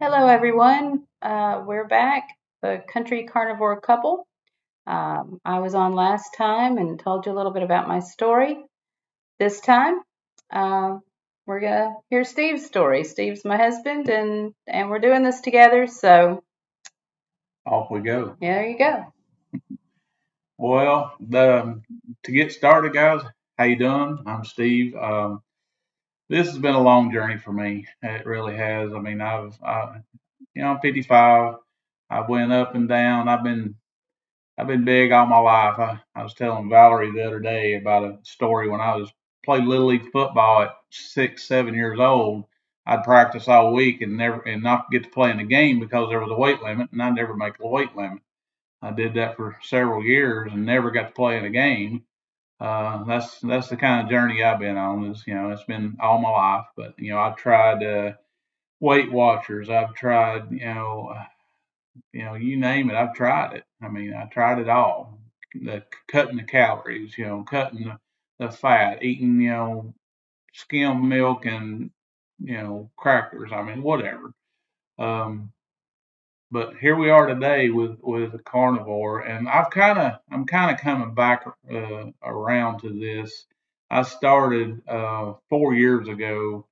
Hello, everyone. We're back, the country carnivore couple. I was on last time and told you a little bit about my story. This time, uh, we're gonna hear Steve's story. Steve's my husband, and we're doing this together. So Off we go. there you go. Well, to get started, guys, how you doing? I'm Steve. This has been a long journey for me. It really has. I mean, I'm 55. I went up and down. I've been big all my life. I was telling Valerie the other day about a story when I was played little league football at 6, 7 years old. I'd practice all week and not get to play in the game because there was a weight limit, and I never make the weight limit. I did that for several years and never got to play in a game. That's the kind of journey I've been on. It's been all my life. But I've tried Weight Watchers. I've tried you name it. I've tried it. I mean, I tried it all. Cutting the calories, cutting the fat, eating skim milk and crackers. I mean, whatever. Um, but here we are today with a carnivore, and I'm kind of coming back around to this. I started 4 years ago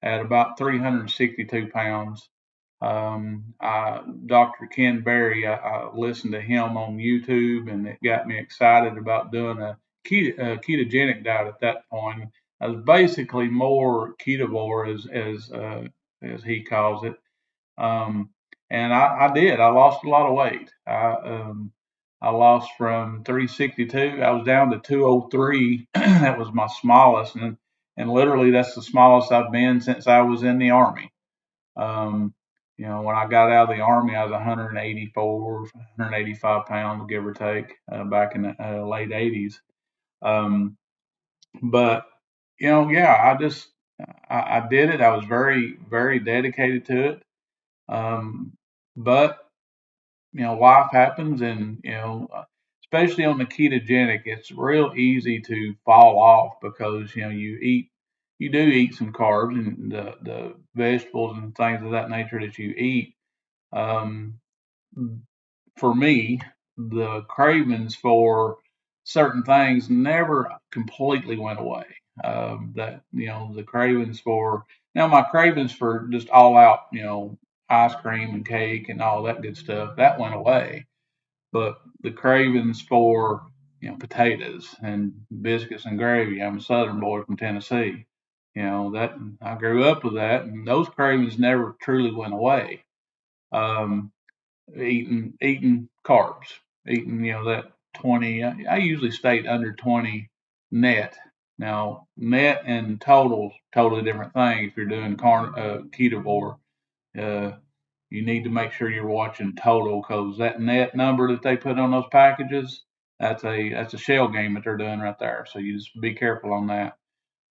at about 362 pounds. Dr. Ken Berry, I listened to him on YouTube, and it got me excited about doing a ketogenic diet at that point. I was basically more ketovore, as he calls it. Um, and I did. I lost a lot of weight. I lost from 362. I was down to 203. That was my smallest, and literally that's the smallest I've been since I was in the army. Um, when I got out of the army, I was 184, 185 pounds, give or take, back in the late 80s. Um, but yeah, I did it. I was very, very dedicated to it. Um, but life happens, and especially on the ketogenic, it's real easy to fall off because you do eat some carbs and the vegetables and things of that nature that you eat. Um, for me, the cravings for certain things never completely went away. That the cravings for now my cravings for just all out ice cream and cake and all that good stuff that went away, but the cravings for potatoes and biscuits and gravy. I'm a Southern boy from Tennessee. That I grew up with that, and those cravings never truly went away. Um, eating carbs, eating that 20. I usually stayed under 20 net. Now net and total totally different thing. If you're doing ketovore, uh, you need to make sure you're watching total because that net number that they put on those packages, that's a shell game that they're doing right there. So you just be careful on that.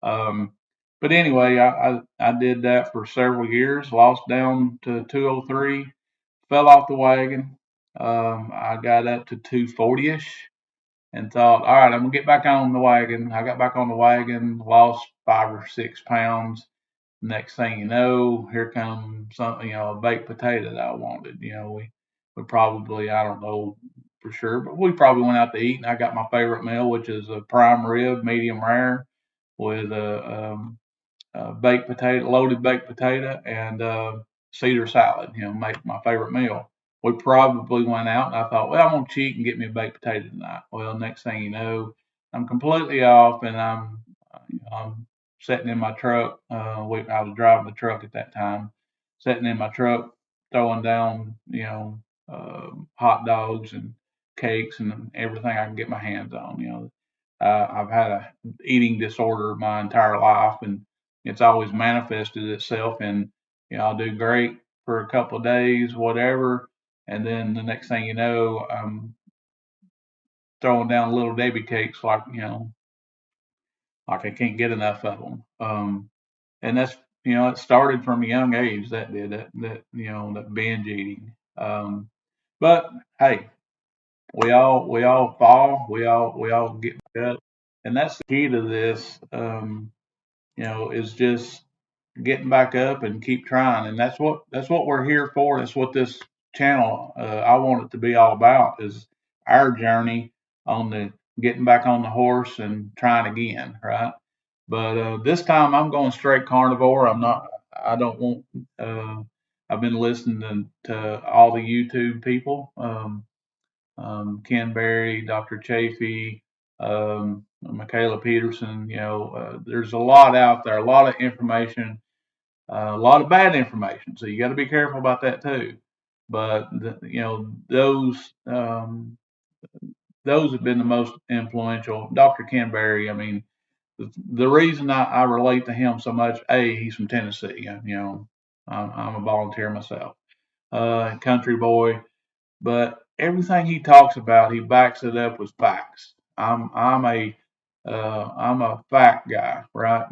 Um, but anyway, I did that for several years, lost down to 203, fell off the wagon. I got up to 240ish and thought, all right, I'm gonna get back on the wagon. I got back on the wagon, lost 5 or 6 pounds. Next thing you know, here comes something, a baked potato that I wanted. We probably, I don't know for sure, but we probably went out to eat, and I got my favorite meal, which is a prime rib, medium rare, with a baked potato, loaded baked potato, and Caesar salad. Make my favorite meal. We probably went out, and I thought, well, I'm gonna cheat and get me a baked potato tonight. Well, next thing you know, I'm completely off, and I'm sitting in my truck. I was driving the truck at that time, sitting in my truck, throwing down, hot dogs and cakes and everything I can get my hands on. I've had a eating disorder my entire life, and it's always manifested itself. And I'll do great for a couple of days, whatever, and then the next thing you know, I'm throwing down little Debbie cakes like I can't get enough of them. And that's it started from a young age. That did that binge eating. But hey, we all fall, we all get back up, and that's the key to this. Is just getting back up and keep trying. And that's what we're here for. That's what this channel I want it to be all about is our journey on the getting back on the horse and trying again, right? But this time I'm going straight carnivore. I'm not. I don't want. Uh, I've been listening to all the YouTube people, Ken Berry, Dr. Chafee, Michaela Peterson. There's a lot out there, a lot of information, a lot of bad information. So you got to be careful about that too. But those have been the most influential. Dr. Ken Berry. I mean, the reason I relate to him so much, he's from Tennessee. I'm a volunteer myself, country boy, but everything he talks about, he backs it up with facts. I'm a fact guy, right?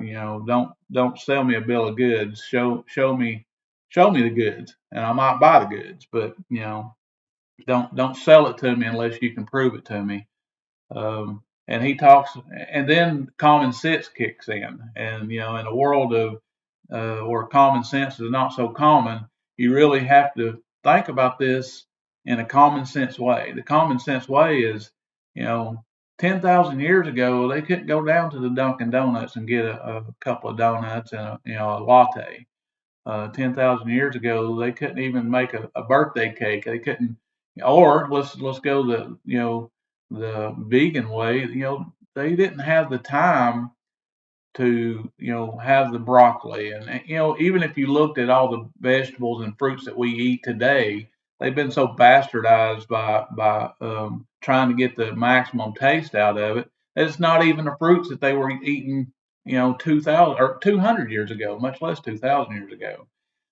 Don't sell me a bill of goods. Show me the goods, and I might buy the goods, but don't sell it to me unless you can prove it to me. And he talks, and then common sense kicks in. And in a world of where common sense is not so common, you really have to think about this in a common sense way. The common sense way is, you know, 10,000 years ago, they couldn't go down to the Dunkin' Donuts and get a couple of donuts and a latte. 10,000 years ago, they couldn't even make a birthday cake. They couldn't, or let's go the vegan way. They didn't have the time to have the broccoli, and even if you looked at all the vegetables and fruits that we eat today, they've been so bastardized by trying to get the maximum taste out of it. It's not even the fruits that they were eating 2,000 or 200 years ago, much less 2,000 years ago.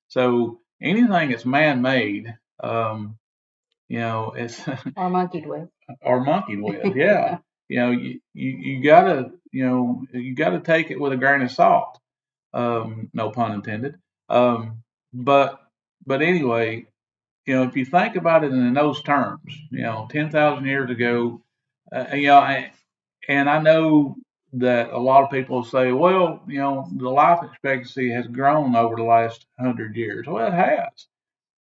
So anything that's man-made, it's or monkeyed with. or monkeyed with, yeah. You gotta you gotta take it with a grain of salt. No pun intended. But anyway, if you think about it in those terms, 10,000 years ago, and I know that a lot of people say, well, the life expectancy has grown over the last 100 years. Well, it has.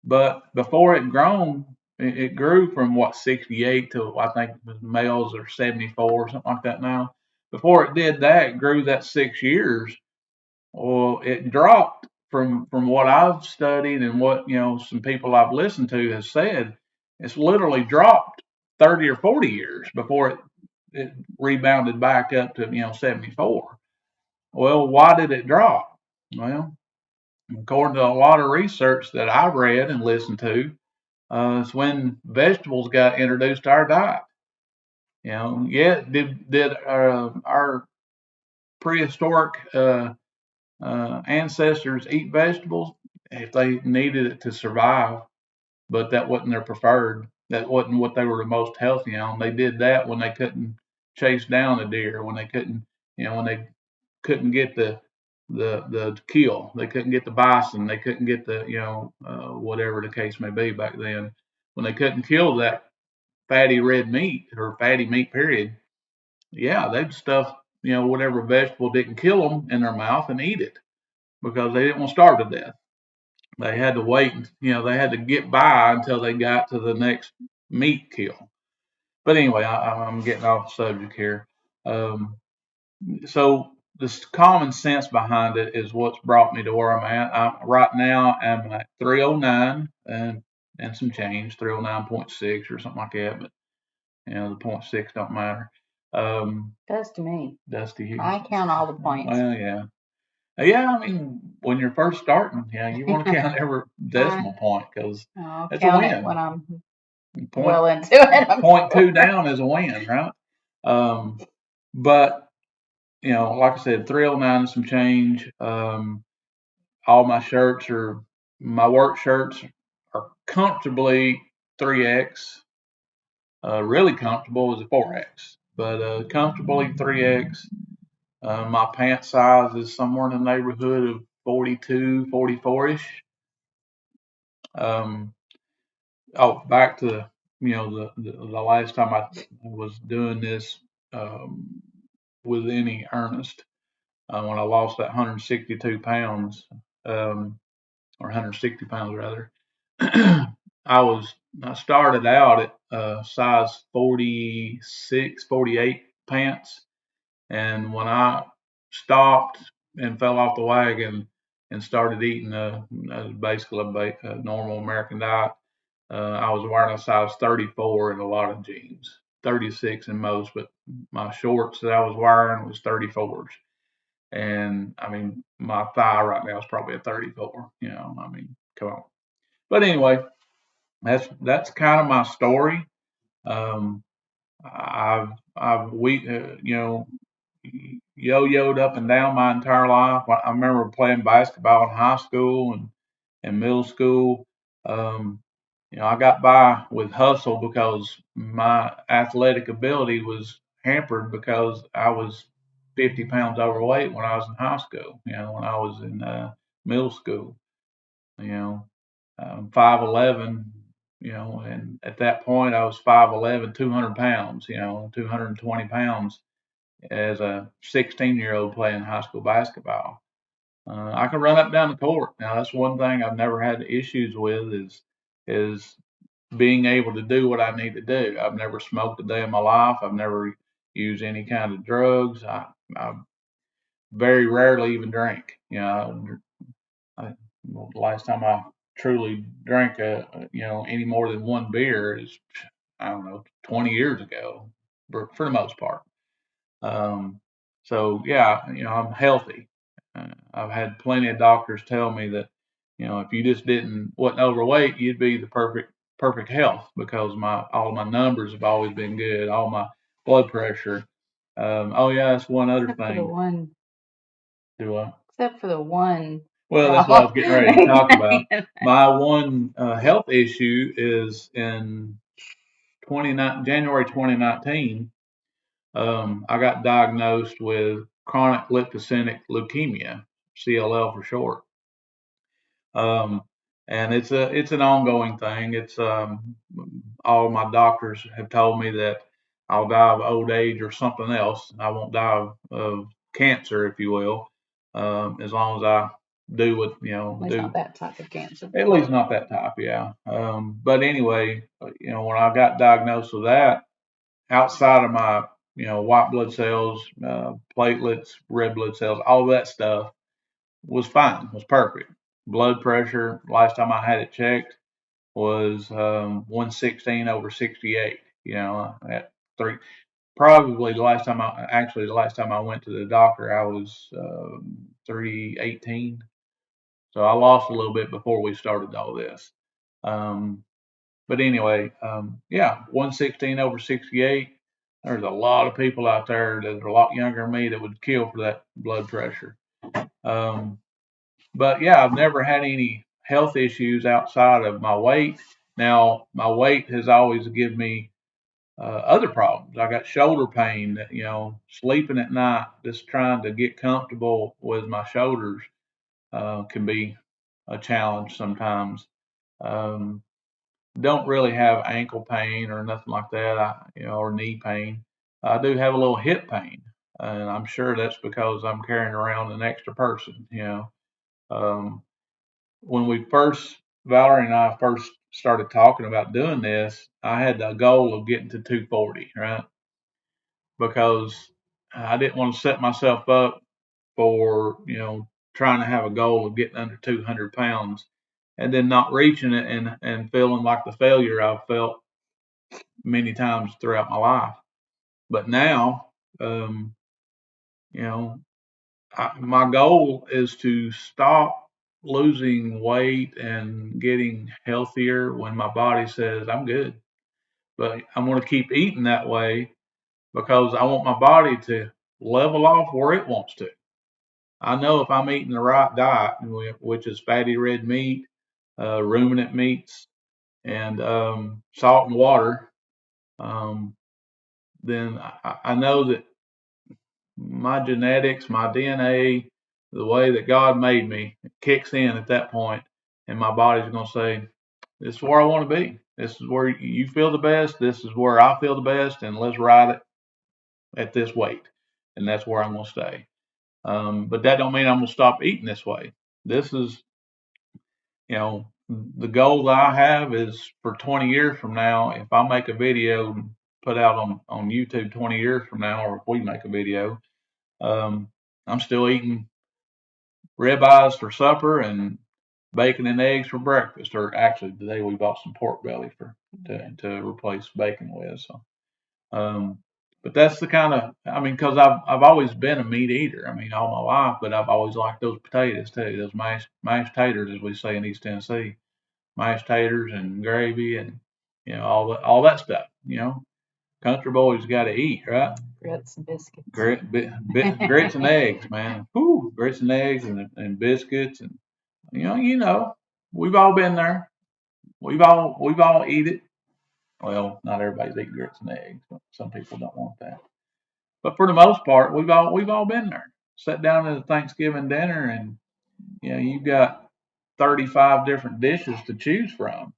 But before it grown, it grew from what 68 to I think males are 74 something like that now. Before it did that, it grew that 6 years. Well, it dropped from what I've studied and what some people I've listened to have said. It's literally dropped 30 or 40 years before it rebounded back up to 74. Well, why did it drop? Well, according to a lot of research that I read and listened to, it's when vegetables got introduced to our diet. Yeah, did our prehistoric ancestors eat vegetables if they needed it to survive? But that wasn't their preferred. That wasn't what they were the most healthy on. They did that when they couldn't chase down a deer, when they couldn't, when they couldn't get the kill, they couldn't get the bison, they couldn't get the whatever the case may be back then. When they couldn't kill that fatty red meat or fatty meat period, yeah, they'd stuff whatever vegetable didn't kill them in their mouth and eat it because they didn't want to starve to death. They had to wait, they had to get by until they got to the next meat kill. But anyway, I'm getting off the subject here. Um, so the common sense behind it is what's brought me to where I'm at. Right now, I'm at 309 and some change, 309.6 or something like that. But the 0.6 don't matter. Does to me. Does to you? I count all the points. Well, yeah. Yeah, I mean, when you're first starting, you want to count every decimal point because it's a win. When I'm well into it. Point two down is a win, right? But like I said, 309 and some change. All my work shirts are comfortably 3X. Really comfortable is a 4X, but comfortably 3X. My pant size is somewhere in the neighborhood of 42, 44-ish. Back to the last time I was doing this with any earnest. when I lost that 162 pounds, or 160 pounds rather. I was I started out at size 46, 48 pants, and when I stopped and fell off the wagon and started eating basically a normal American diet, I was wearing a size 34 in a lot of jeans, 36 in most, but my shorts that I was wearing was 34s. And I mean, my thigh right now is probably a 34. I mean, come on. But anyway, that's kind of my story. Um, I've yo-yoed up and down my entire life. I remember playing basketball in high school and middle school. Um, I got by with hustle because my athletic ability was hampered because I was 50 pounds overweight when I was in high school. When I was in middle school. You know, 5'11", and at that point I was 5'11", 200 pounds, 220 pounds as a 16-year-old playing high school basketball. I can run up down the court. Now that's one thing I've never had issues with is being able to do what I need to do. I've never smoked a day in my life. I've never used any kind of drugs. I very rarely even drink. Well, the last time I truly drank any more than one beer is, I don't know, 20 years ago, for the most part. Um, so yeah, I'm healthy. I've had plenty of doctors tell me that, if you just wasn't overweight, you'd be the perfect health because all of my numbers have always been good, all my blood pressure. Oh yeah, that's one other Except for the thing. one, Do I? except for the one Well, that's what I was problem. getting ready to talk about. My one health issue is in January 2019. I got diagnosed with chronic lymphocytic leukemia, CLL for short. Um, and it's an ongoing thing. It's all my doctors have told me that I'll die of old age or something else. I won't die of cancer, if you will, as long as I do what At least not do. that type of cancer. At least not that type, yeah. But anyway, when I got diagnosed with that, outside of my white blood cells, platelets, red blood cells, all that stuff was fine, was perfect. Blood pressure, last time I had it checked was 116 over 68. At three. Probably the last time I went to the doctor, I was 318. So I lost a little bit before we started all this. Um, but anyway, yeah, 116 over 68. There's a lot of people out there that are a lot younger than me that would kill for that blood pressure. Um, but yeah, I've never had any health issues outside of my weight. Now, my weight has always given me other problems. I got shoulder pain, sleeping at night, just trying to get comfortable with my shoulders can be a challenge sometimes. Um, don't really have ankle pain or nothing like that, or knee pain. I do have a little hip pain, and I'm sure that's because I'm carrying around an extra person. Um, when Valerie and I first started talking about doing this, I had the goal of getting to 240, right? Because I didn't want to set myself up for, trying to have a goal of getting under 200 pounds and then not reaching it and feeling like the failure I've felt many times throughout my life. But now, um, you know, my goal is to stop losing weight and getting healthier when my body says I'm good. But I'm going to keep eating that way because I want my body to level off where it wants to. I know if I'm eating the right diet, which is fatty red meat, ruminant meats, and salt and water, um, then I know that my genetics, my DNA, the way that God made me kicks in at that point, and my body's going to say, "This is where I want to be. This is where you feel the best. This is where I feel the best, and let's ride it at this weight." And that's where I'm going to stay. But that don't mean I'm gonna stop eating this way. This is, the goal that I have is for 20 years from now, if I make a video and put out on YouTube 20 years from now, or if we make a video, um, I'm still eating ribeyes for supper and bacon and eggs for breakfast. Or actually, today we bought some pork belly to replace bacon with. So, um, but that's the kind of, because I've always been a meat eater. All my life, but I've always liked those potatoes too. Those mashed taters, as we say in East Tennessee, mashed taters and gravy and all that stuff. Country boys got to eat, right? Grits and biscuits. Grits and eggs, man. Whew, grits and eggs and biscuits and we've all been there. We've all eat it. Well, not everybody's eating grits and eggs. But some people don't want that. But for the most part, we've all been there. Sat down at a Thanksgiving dinner and you've got 35 different dishes to choose from.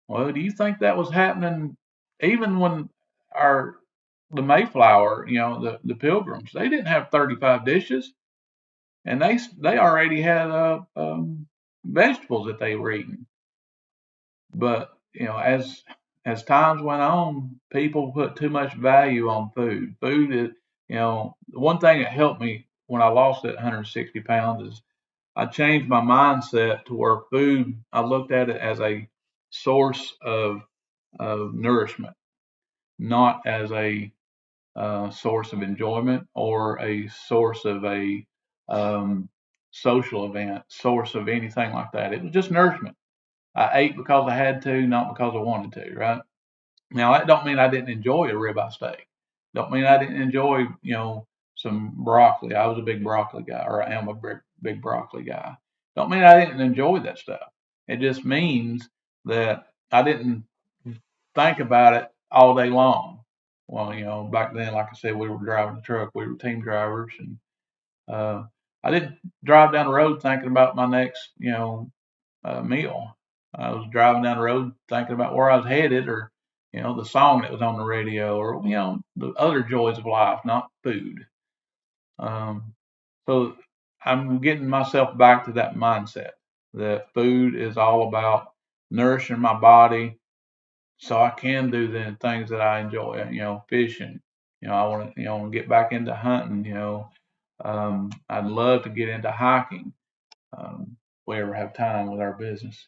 Well, do you think that was happening even when our the Mayflower, the Pilgrims, they didn't have 35 dishes, and they already had vegetables that they were eating. But as times went on, people put too much value on food. Food is, the one thing that helped me when I lost that 160 pounds is I changed my mindset to where food, I looked at it as a source of nourishment, not as a source of enjoyment or a source of a um, social event, source of anything like that. It was just nourishment. I ate because I had to, not because I wanted to, right? Now that don't mean I didn't enjoy a ribeye steak. Don't mean I didn't enjoy, some broccoli. I was a big broccoli guy, or I am a big broccoli guy. Don't mean I didn't enjoy that stuff. It just means that I didn't think about it all day long. Well, back then, like I said, we were driving a truck. We were team drivers, and uh, I didn't drive down the road thinking about my next, meal. I was driving down the road thinking about where I was headed, or the song that was on the radio, or the other joys of life, not food. Um, so I'm getting myself back to that mindset that food is all about nourishing my body, so I can do the things that I enjoy. Fishing. I want to get back into hunting. I'd love to get into hiking. If we ever have time with our business.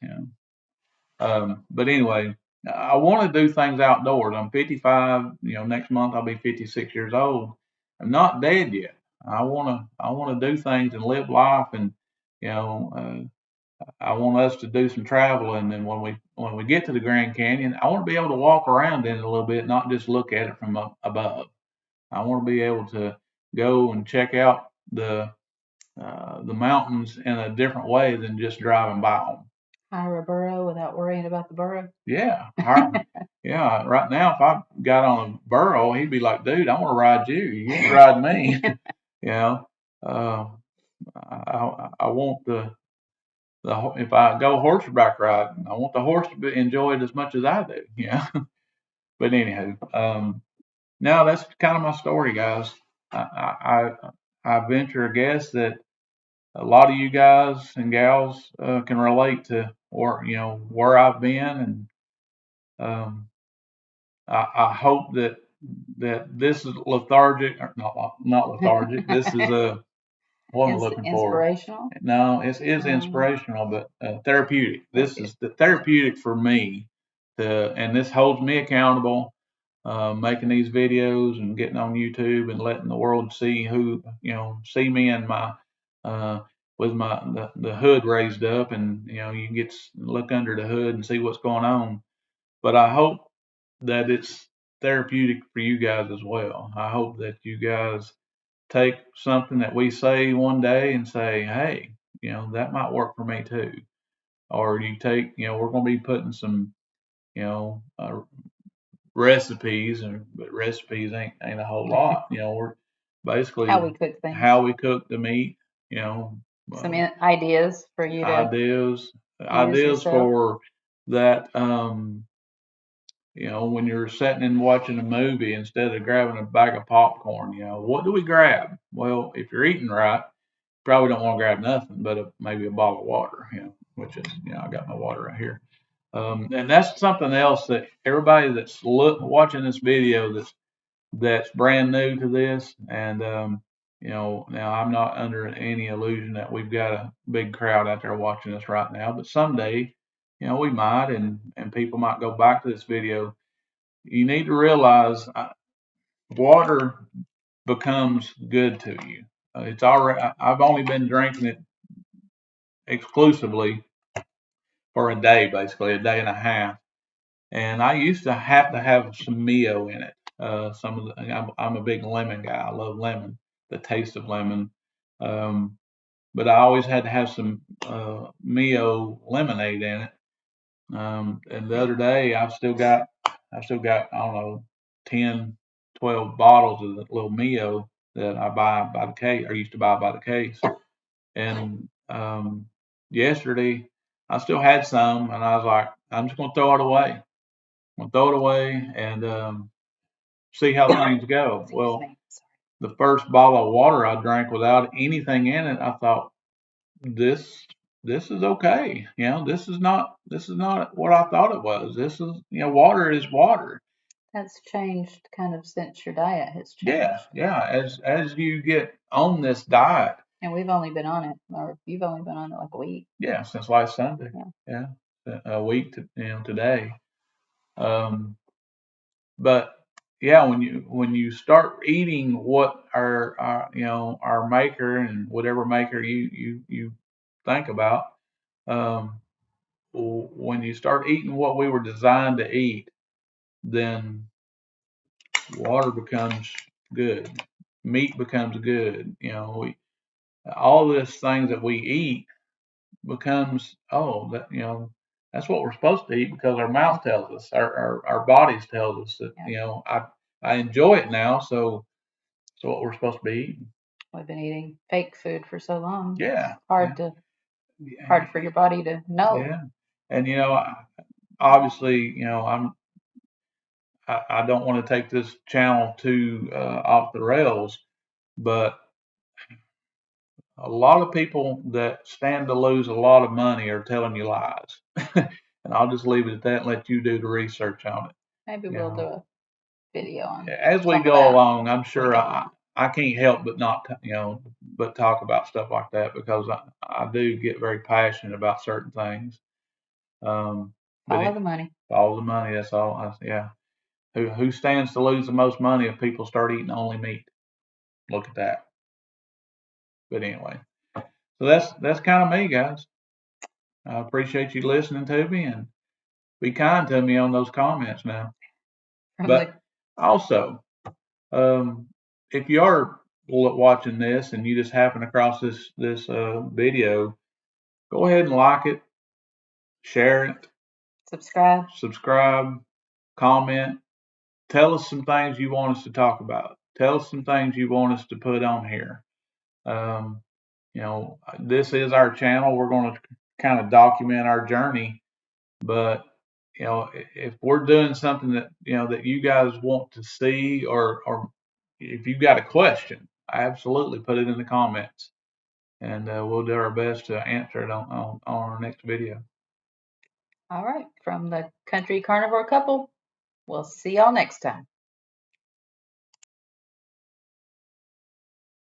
But anyway, I want to do things outdoors. I'm 55. Next month I'll be 56 years old. I'm not dead yet. I want to do things and live life, and you know, I want us to do some traveling. And when we get to the Grand Canyon, I want to be able to walk around in it a little bit, not just look at it from above. I want to be able to go and check out the mountains in a different way than just driving by them. Hire a burro without worrying about the burro. Yeah, yeah. Right now, if I got on a burro, he'd be like, "Dude, I want to ride you. You ain't riding me." you know, uh, I want if I go horseback riding, I want the horse to enjoy it as much as I do. But anyhow, now that's kind of my story, guys. I venture a guess that a lot of you guys and gals can relate to where I've been, and um, I hope that this is lethargic, or not lethargic. This is what I'm looking for. Inspirational? No, it is inspirational, but therapeutic. This is the therapeutic for me, and this holds me accountable. Making these videos and getting on YouTube and letting the world see see me and my uh, with the hood raised up, and you can look under the hood and see what's going on. But I hope that it's therapeutic for you guys as well. I hope that you guys take something that we say one day and say, hey, that might work for me too. Or you take, we're going to be putting some, you know, uh, recipes, but recipes ain't a whole lot. We're basically How we cook things. how we cook the meat. Some ideas for you to ideas yourself. for that. when you're sitting and watching a movie, instead of grabbing a bag of popcorn, what do we grab? Well, if you're eating right, probably don't want to grab nothing but maybe a bottle of water, which is, I got my water right here. And that's something else that everybody that's watching this video that's brand new to this, and now I'm not under any illusion that we've got a big crowd out there watching us right now, but someday, we might, and people might go back to this video. You need to realize water becomes good to you. It's already. I've only been drinking it exclusively for a day, basically a day and a half. And I used to have some Mio in it. I'm a big lemon guy. I love lemon, the taste of lemon. Um, but I always had to have some Mio lemonade in it. And the other day, I've still got, I don't know, 10, 12 bottles of the little Mio that I buy by the case, or used to buy by the case. And yesterday, I still had some, and I was like, I'm just gonna throw it away. I'm gonna throw it away and see how things go. Well, the first bottle of water I drank without anything in it, I thought this this is okay. This is not what I thought it was. This is water is water. That's changed kind of since your diet has Yeah, changed. yeah. As you get on this diet, And we've only been on it, or you've only been on it like a week. yeah, since last Sunday. Yeah. Yeah, a week to today. Um, but yeah, when you start eating what our maker and whatever maker you think about, um, when you start eating what we were designed to eat, then water becomes good, meat becomes good. All this things that we eat becomes, that's what we're supposed to eat because our mouth tells us, our bodies tells us that I enjoy it now, so it's what we're supposed to be eating. We've been eating fake food for so long. Yeah, It's hard for your body to know. yeah, and obviously, I don't want to take this channel too off the rails, but a lot of people that stand to lose a lot of money are telling you lies. And I'll just leave it at that and let you do the research on it. Maybe we'll do a video on As we go along, I'm sure I can't help but not, but talk about stuff like that because I do get very passionate about certain things. Follow the money. Follow the money. That's all. Yeah. Who stands to lose the most money if people start eating only meat? Look at that. But anyway, so that's kind of me, guys. I appreciate you listening to me and be kind to me on those comments now. But also, if you are watching this and you just happen across this video, go ahead and like it, share it, subscribe, comment. Tell us some things you want us to talk about. Tell us some things you want us to put on here. This is our channel. We're going to kind of document our journey, but if we're doing something that that you guys want to see, or if you've got a question, absolutely put it in the comments, and we'll do our best to answer it on our next video. All right, from the Country Carnivore Couple, we'll see y'all next time.